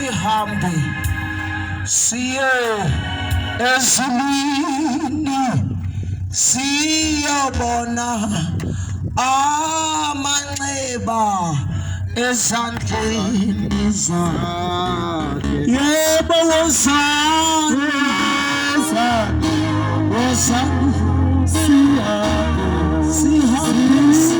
sihambe siye ezulwini siyobona amanxeba ezandleni zakhe. Yebo wozani sihambe siye ezulwini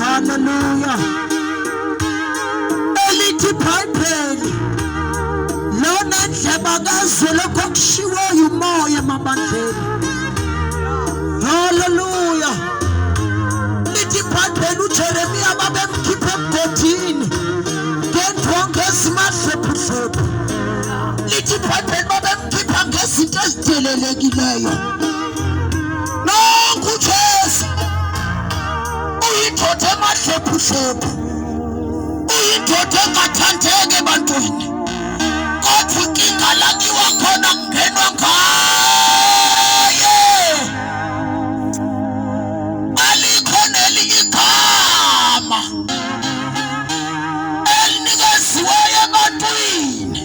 Hallelujah. Elithi Bible lona ndleba kazwele kokushiwo umoya emabandleni. Hallelujah. Lithi Bible uJeremiya babemkhipha emgodini ngendonga ezimadlephu. Lithi Bible babemkhipha ngezinto ezidelelekileyo. Nonke uJesu uyindoda emadlephu, uyindoda engathandeki ebantwini, kodwa inkinga lakiwa khona kungenwa ngaye. Alikho nelinye igama elinikeziweyo ebantwini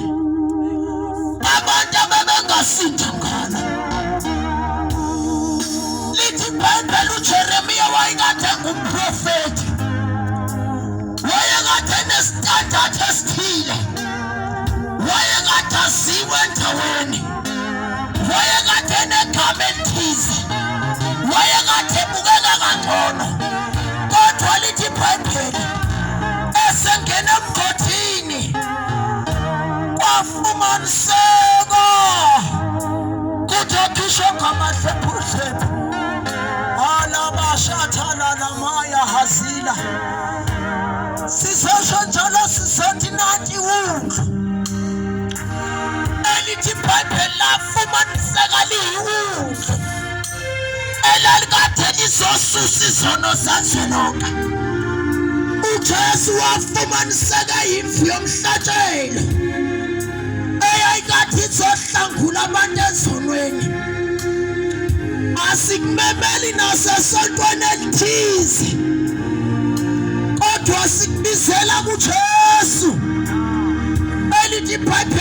abantu abebengasinda ngalo. Lithi Bible uJeremiya wayekade ngumprofeti, wayekade enesithandathu esithile, wayekade aziwe endaweni, wayekade enegama elithize, wayekade ebukeka kangcono. Kodwa lithi Bible esengena emgodini kwafumaniseka kuthi akhishwe ngamadlephu. Alabashathala namaya hazila. Sisosho njalo sisothi nathi undlu elithi Bible lafumaniseka liyiwundlu elalikade lizosusa izono zazwelonke. uJesu wafumaniseka yimvu yomhlatshelo eyayikade izohlangula abantu ezonweni. Asikumemeli nasesontweni elithize, kodwa sikubizela kuJesu elithi Bible